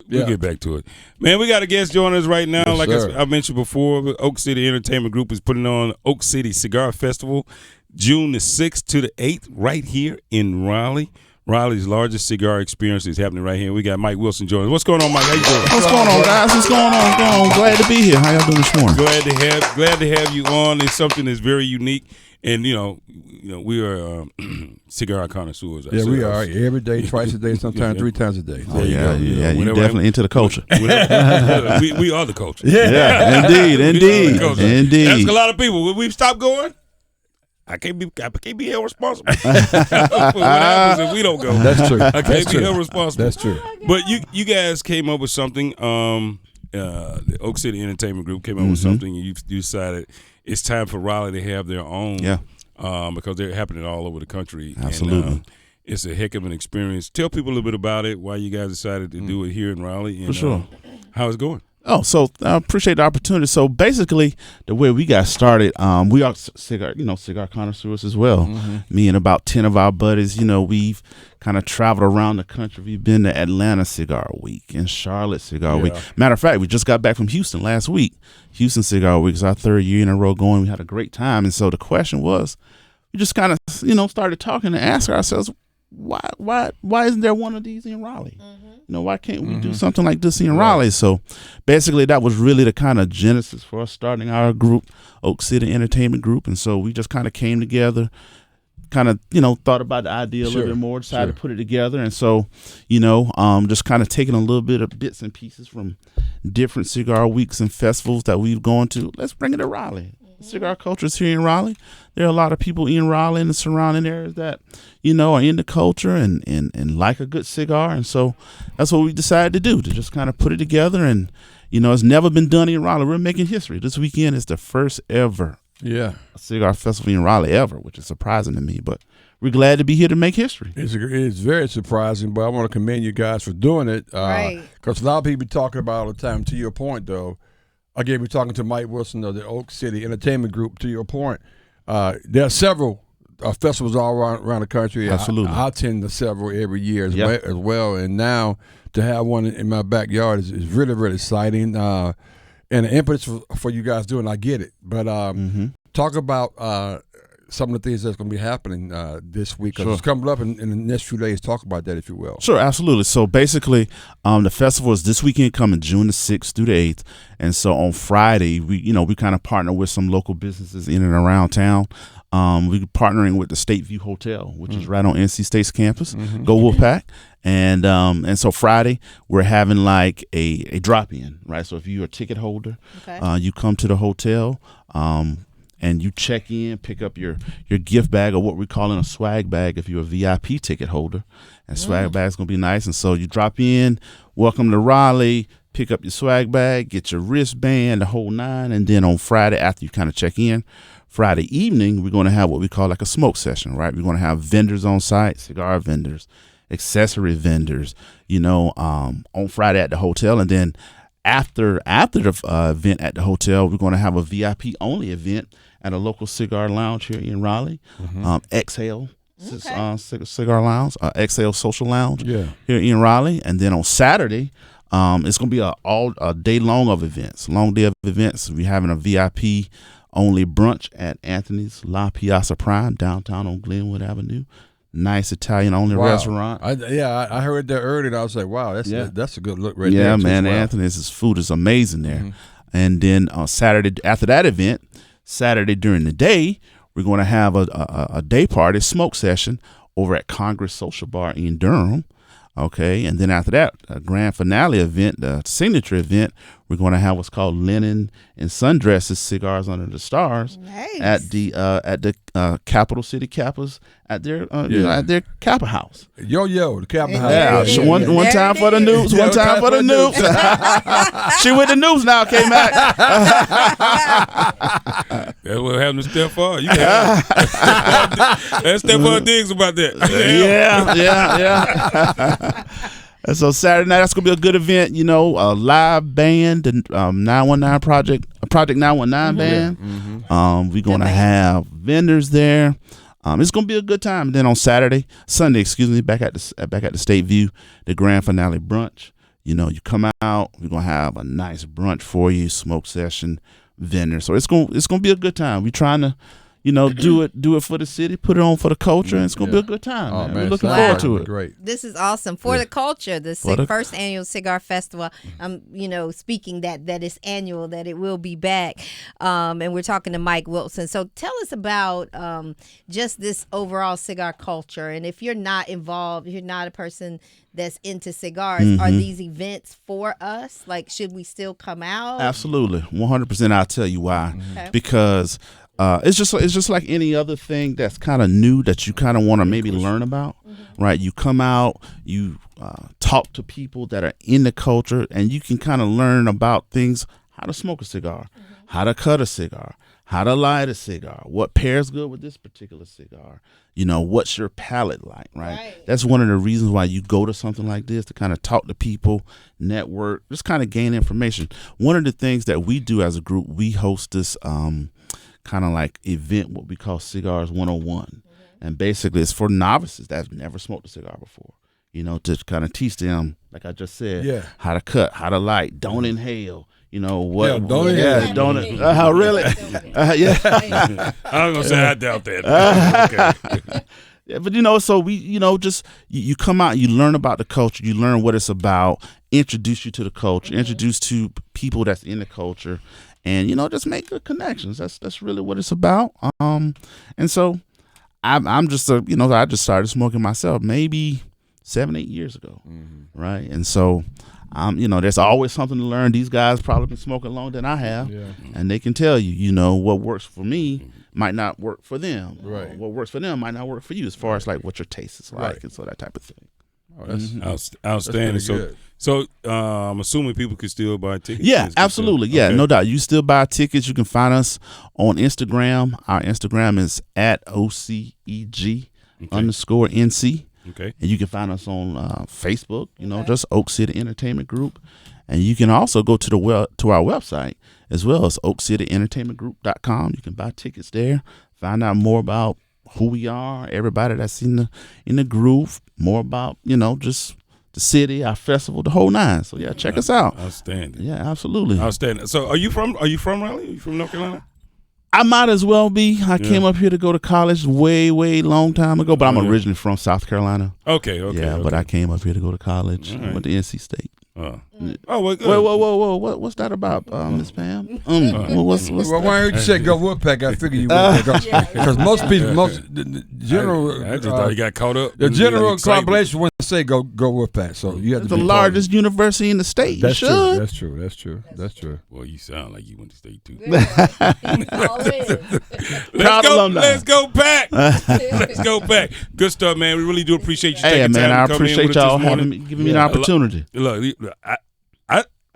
We'll get back to it. Man, we got a guest joining us right now. Yes, like sir. I mentioned before, Oak City Entertainment Group is putting on Oak City Cigar Festival June the 6th to the 8th right here in Raleigh. Raleigh's largest cigar experience is happening right here. We got Mike Wilson joining us. What's going on, Mike? How you doing? What's going on, guys? What's going on? Glad to be here. How y'all doing this morning? Glad to have you on. It's something that's very unique, and you know, we are cigar connoisseurs. Yeah, we are every day, twice a day, sometimes 3 times a day. Oh, yeah. You're definitely into the culture. we are the culture. Yeah, indeed. Ask a lot of people. Will we stop going? I can't be held responsible for what happens if we don't go. That's true. I can't be held responsible. That's true. But you guys came up with something. The Oak City Entertainment Group came up with something, and you decided it's time for Raleigh to have their own. Yeah. Because they're happening all over the country. Absolutely. And, it's a heck of an experience. Tell people a little bit about it. Why you guys decided to do it here in Raleigh, and For sure. How it's going. Oh, so I appreciate the opportunity. So basically, the way we got started, we are cigar connoisseurs as well. Me and about 10 of our buddies, we've kind of traveled around the country. We've been to Atlanta Cigar Week and Charlotte Cigar Week. Matter of fact, we just got back from Houston last week. Houston Cigar Week is our 3rd year in a row going. We had a great time. And so the question was, we just kind of, started talking and asked ourselves, why isn't there one of these in Raleigh? Why can't we do something like this in Raleigh? So basically that was really the kind of genesis for us starting our group, Oak City Entertainment Group. And so we just kind of came together, kind of, thought about the idea a little bit more, decided to put it together. And so, just kind of taking a little bit of bits and pieces from different cigar weeks and festivals that we've gone to. Let's bring it to Raleigh. Cigar culture is here in Raleigh. There are a lot of people in Raleigh and the surrounding areas that, are in the culture and like a good cigar. And so that's what we decided to do, to just kind of put it together. And, it's never been done in Raleigh. We're making history. This weekend is the first ever cigar festival in Raleigh ever, which is surprising to me. But we're glad to be here to make history. It's very surprising, but I want to commend you guys for doing it. Because a lot of people talking about all the time, to your point, though. Again, we're talking to Mike Wilson of the Oak City Entertainment Group. To your point, there are several festivals all around the country. Absolutely. I attend to several every year as well. And now to have one in my backyard is really, really exciting. And the impetus for you guys doing, I get it. But talk about some of the things that's going to be happening this week. Sure. It's coming up in the next few days. Talk about that, if you will. Sure, absolutely. So basically, the festival is this weekend coming June the 6th through the 8th. And so on Friday, we kind of partner with some local businesses in and around town. We're partnering with the State View Hotel, which is right on NC State's campus. Go Wolfpack. And so Friday, we're having like a drop-in, right? So if you're a ticket holder, you come to the hotel, and you check in, pick up your gift bag, or what we're calling a swag bag if you're a VIP ticket holder. And swag bag's going to be nice. And so you drop in, welcome to Raleigh, pick up your swag bag, get your wristband, the whole 9. And then on Friday, after you kind of check in, Friday evening, we're going to have what we call like a smoke session, right? We're going to have vendors on site, cigar vendors, accessory vendors, on Friday at the hotel. And then after the event at the hotel, we're going to have a VIP only event at a local cigar lounge here in Raleigh, Exhale Cigar Lounge, Exhale Social Lounge here in Raleigh. And then on Saturday, it's going to be a day long of events, long day of events. We're having a VIP only brunch at Anthony's La Piazza Prime downtown on Glenwood Avenue. Nice Italian only restaurant. I heard that earlier, and I was like, wow, that's a good look right there. Yeah, man, Anthony's food is amazing there. And then on Saturday, after that event, Saturday during the day, we're going to have a day party smoke session over at Congress Social Bar in Durham. Okay, and then after that, a grand finale event, the signature event, we're going to have what's called Linen and Sundresses Cigars Under the Stars at the Capital City Kappas at their Kappa House. The Kappa House. Yeah, one time for the news, one time for the news. She with the news now, K-Mac. That's what happened to Stephon. You got that's Stephon Diggs about that. Yeah. And so Saturday night, that's going to be a good event, a live band, the 919 Project 919 band. We're going to have vendors there. It's going to be a good time. And then on Sunday, back at the State View, the grand finale brunch. You know, you come out, we're gonna have a nice brunch for you, smoke session, vendor. So it's gonna be a good time. We're trying to, you know, do it for the city, put it on for the culture, and it's gonna be a good time. Oh, man. We're looking Wow. forward to it. Great. This is awesome for the culture. The first annual Cigar Festival. You know, speaking that it's annual, that it will be back. And we're talking to Mike Wilson. So tell us about just this overall cigar culture. And if you're not involved, if you're not a person that's into cigars, are these events for us? Like, should we still come out? Absolutely, 100%. I'll tell you why. Okay. Because it's just like any other thing that's kind of new that you kind of want to maybe learn about, right? You come out, you talk to people that are in the culture, and you can kind of learn about things: how to smoke a cigar, how to cut a cigar, how to light a cigar, what pairs good with this particular cigar. You know, what's your palate like, right? That's one of the reasons why you go to something like this, to kind of talk to people, network, just kind of gain information. One of the things that we do as a group, we host this kind of like event, what we call Cigars 101. And basically it's for novices that have never smoked a cigar before, you know, to kind of teach them, like I just said, how to cut, how to light, don't inhale. You know what? Don't really? Yeah. I was gonna say I doubt that. Okay. Yeah, but you know, so we, you know, just you come out, you learn about the culture, you learn what it's about, introduce you to the culture, introduce to people that's in the culture, and you know, just make good connections. That's really what it's about. And so I'm just you know, I just started smoking myself maybe 7-8 years ago, right? And so you know, there's always something to learn. These guys probably been smoking longer than I have, and they can tell you, you know, what works for me might not work for them. Right. What works for them might not work for you, as far as like what your taste is like, and so that type of thing. Oh, that's Outstanding. That's pretty So I'm assuming people can still buy tickets. Yeah, absolutely. Yeah, no doubt. You still buy tickets. You can find us on Instagram. Our Instagram is @OCEG_NC. Okay. And you can find us on Facebook, you know, just Oak City Entertainment Group. And you can also go to our website as well as oakcityentertainmentgroup.com. You can buy tickets there, find out more about who we are, everybody that's in the group, more about, you know, just the city, our festival, the whole nine. So yeah, check us out. Outstanding. Yeah, absolutely. Outstanding. So are you from Raleigh? Are you from North Carolina? I might as well be. I came up here to go to college way long time ago, but I'm originally from South Carolina. Okay. Yeah, but I came up here to go to college. I went to NC State. Well, good. Whoa! What's that about, Miss Pam? What's well, when I heard you say go Wolfpack, I figured you would. Because most people, the general, I just thought you got caught up. the general population wouldn't say go Wolfpack. So you have to the be largest university in the state. That's you true. should. That's true. Well, you sound like you went to state too. All in. Let's go back. Let's go back. Good stuff, man. We really do appreciate you taking man, time I to come in appreciate with us y'all this morning. giving me an opportunity. Look,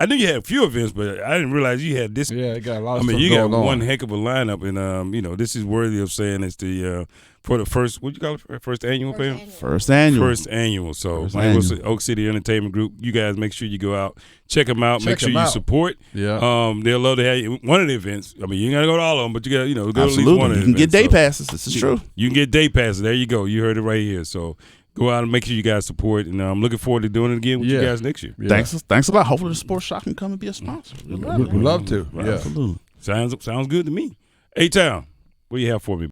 I knew you had a few events, but I didn't realize you had this. Yeah, it got a lot of I mean, stuff you got going on. one heck of a lineup, and you know, this is worthy of saying it's the for the first, what you call it, first annual, Pam? First annual. First annual. So, First Mike annual. Wilson, Oak City Entertainment Group. You guys make sure you go out, check them out, make sure you support. Yeah. They'll love to have you. One of the events. I mean, you ain't gotta go to all of them, but you got go to at least one Absolutely. of the You can get events. day So, passes. This is true. You can get day passes. There you go. You heard it right here. So go out and make sure you guys support. And I'm looking forward to doing it again with you guys next year. Yeah. Thanks a lot. Hopefully the sports shop can come and be a sponsor. We'd love to. Yeah. Absolutely. Sounds good to me. A-Town, what do you have for me?